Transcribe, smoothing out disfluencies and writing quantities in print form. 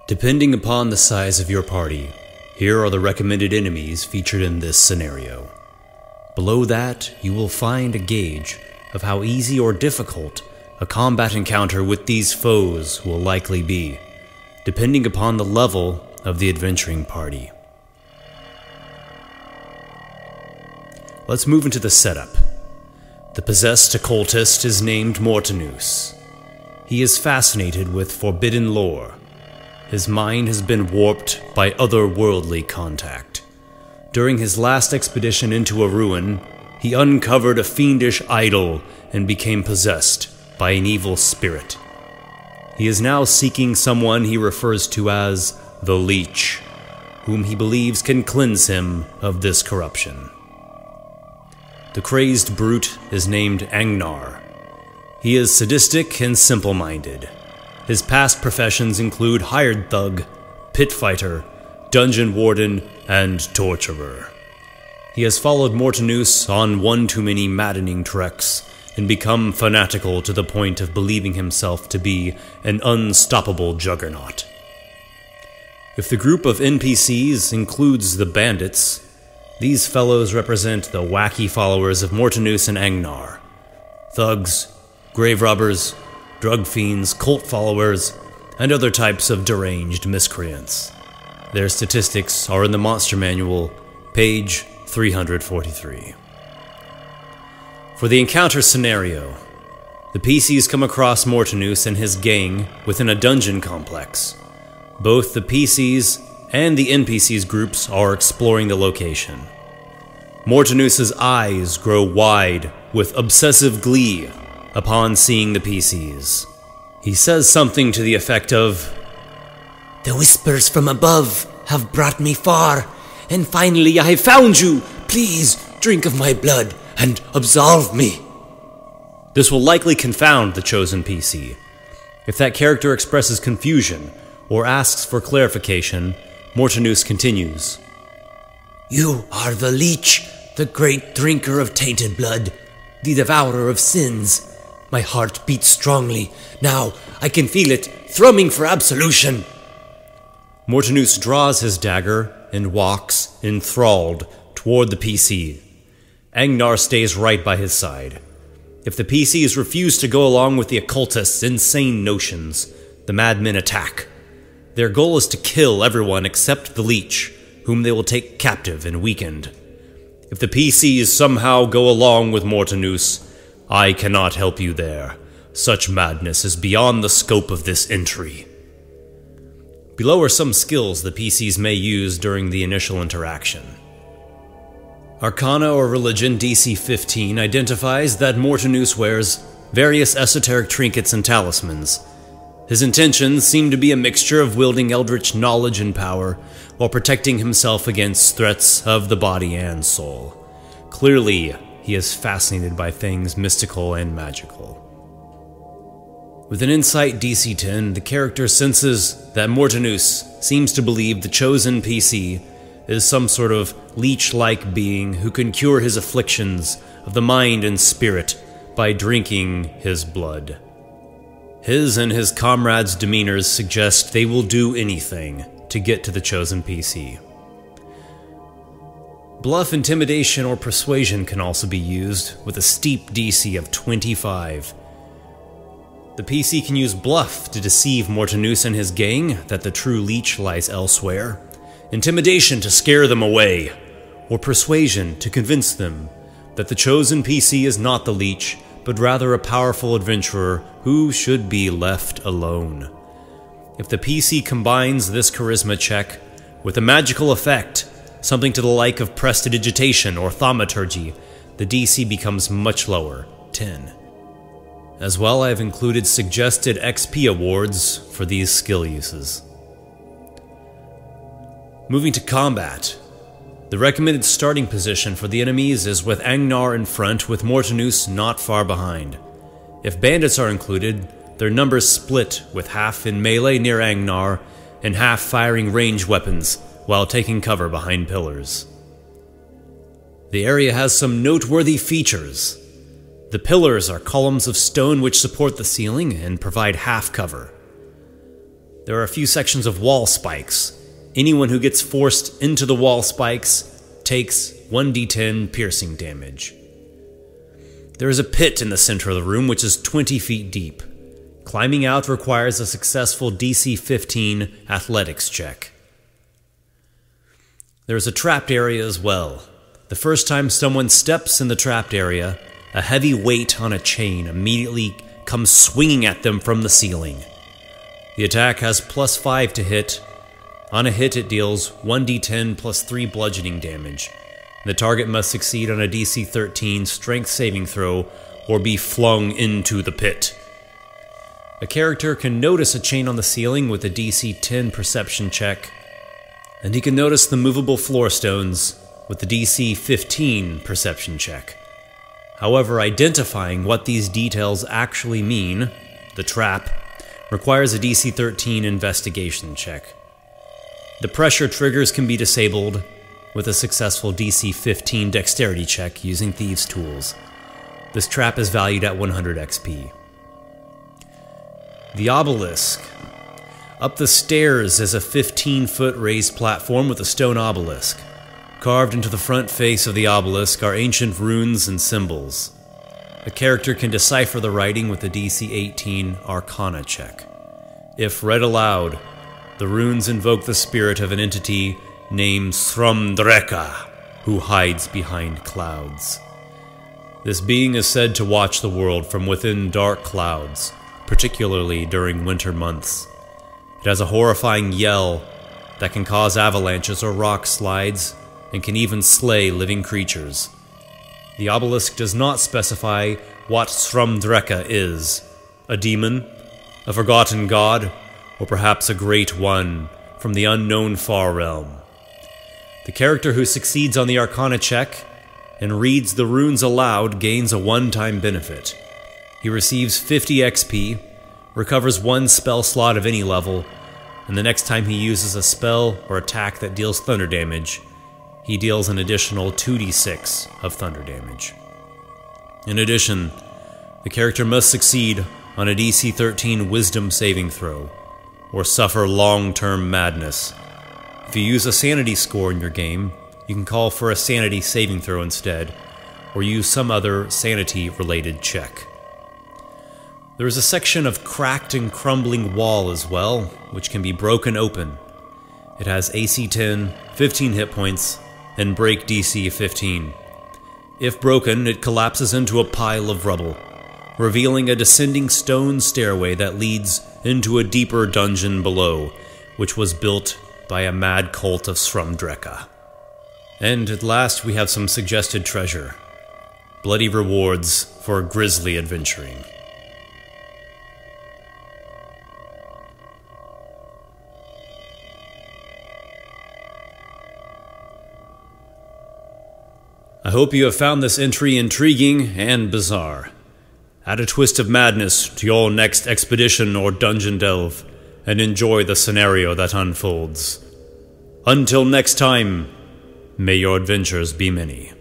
Depending upon the size of your party, here are the recommended enemies featured in this scenario. Below that, you will find a gauge of how easy or difficult a combat encounter with these foes will likely be, depending upon the level of the adventuring party. Let's move into the setup. The possessed occultist is named Mortinus. He is fascinated with forbidden lore. His mind has been warped by otherworldly contact. During his last expedition into a ruin, he uncovered a fiendish idol and became possessed by an evil spirit. He is now seeking someone he refers to as the Leech, whom he believes can cleanse him of this corruption. The crazed brute is named Angnar. He is sadistic and simple-minded. His past professions include hired thug, pit fighter, dungeon warden, and torturer. He has followed Mortinus on one too many maddening treks and become fanatical to the point of believing himself to be an unstoppable juggernaut. If the group of NPCs includes the Bandits, these fellows represent the wacky followers of Mortinus and Angnar. Thugs, grave robbers, drug fiends, cult followers, and other types of deranged miscreants. Their statistics are in the Monster Manual, page 343. For the encounter scenario, the PCs come across Mortinus and his gang within a dungeon complex. Both the PCs and the NPCs groups are exploring the location. Mortinus's eyes grow wide with obsessive glee upon seeing the PCs. He says something to the effect of, "The whispers from above have brought me far, and finally I have found you. Please drink of my blood and absolve me." This will likely confound the chosen PC. If that character expresses confusion or asks for clarification, Mortinus continues. "You are the Leech, the great drinker of tainted blood, the devourer of sins. My heart beats strongly. Now I can feel it thrumming for absolution." Mortinus draws his dagger and walks, enthralled, toward the PC. Angnar stays right by his side. If the PCs refuse to go along with the occultist's insane notions, the Madmen attack. Their goal is to kill everyone except the Leech, whom they will take captive and weakened. If the PCs somehow go along with Mortinus, I cannot help you there. Such madness is beyond the scope of this entry. Below are some skills the PCs may use during the initial interaction. Arcana or Religion DC 15 identifies that Mortinus wears various esoteric trinkets and talismans. His intentions seem to be a mixture of wielding Eldritch knowledge and power, while protecting himself against threats of the body and soul. Clearly, he is fascinated by things mystical and magical. With an Insight DC 10, the character senses that Mortinus seems to believe the chosen PC is some sort of leech-like being who can cure his afflictions of the mind and spirit by drinking his blood. His and his comrades' demeanors suggest they will do anything to get to the chosen PC. Bluff, intimidation, or persuasion can also be used with a steep DC of 25. The PC can use bluff to deceive Mortinus and his gang that the true Leech lies elsewhere, intimidation to scare them away, or persuasion to convince them that the chosen PC is not the Leech, but rather a powerful adventurer who should be left alone. If the PC combines this charisma check with a magical effect, something to the like of prestidigitation or thaumaturgy, the DC becomes much lower, 10. As well, I have included suggested XP awards for these skill uses. Moving to combat. The recommended starting position for the enemies is with Angnar in front, with Mortinus not far behind. If bandits are included, their numbers split, with half in melee near Angnar and half firing range weapons while taking cover behind pillars. The area has some noteworthy features. The pillars are columns of stone which support the ceiling and provide half cover. There are a few sections of wall spikes. Anyone who gets forced into the wall spikes takes 1d10 piercing damage. There is a pit in the center of the room which is 20 feet deep. Climbing out requires a successful DC 15 athletics check. There is a trapped area as well. The first time someone steps in the trapped area, a heavy weight on a chain immediately comes swinging at them from the ceiling. The attack has +5 to hit. On a hit, it deals 1d10 plus 3 bludgeoning damage. The target must succeed on a DC 13 strength saving throw or be flung into the pit. A character can notice a chain on the ceiling with a DC 10 perception check, and he can notice the movable floor stones with the DC 15 perception check. However, identifying what these details actually mean, the trap, requires a DC 13 investigation check. The pressure triggers can be disabled with a successful DC 15 dexterity check using Thieves' Tools. This trap is valued at 100 XP. The obelisk. Up the stairs is a 15-foot raised platform with a stone obelisk. Carved into the front face of the obelisk are ancient runes and symbols. A character can decipher the writing with a DC 18 Arcana check. If read aloud, the runes invoke the spirit of an entity named Srumdreka, who hides behind clouds. This being is said to watch the world from within dark clouds, particularly during winter months. It has a horrifying yell that can cause avalanches or rock slides, and can even slay living creatures. The obelisk does not specify what Srumdreka is: a demon, a forgotten god, or perhaps a great one from the unknown far realm. The character who succeeds on the Arcana check and reads the runes aloud gains a one-time benefit. He receives 50 XP, recovers 1 spell slot of any level, and the next time he uses a spell or attack that deals thunder damage, he deals an additional 2d6 of thunder damage. In addition, the character must succeed on a DC 13 Wisdom saving throw, or suffer long-term madness. If you use a sanity score in your game, you can call for a sanity saving throw instead, or use some other sanity-related check. There is a section of cracked and crumbling wall as well, which can be broken open. It has AC 10, 15 hit points, and break DC 15. If broken, it collapses into a pile of rubble, revealing a descending stone stairway that leads into a deeper dungeon below, which was built by a mad cult of Srumdreka. And at last we have some suggested treasure. Bloody rewards for grisly adventuring. I hope you have found this entry intriguing and bizarre. Add a twist of madness to your next expedition or dungeon delve, and enjoy the scenario that unfolds. Until next time, may your adventures be many.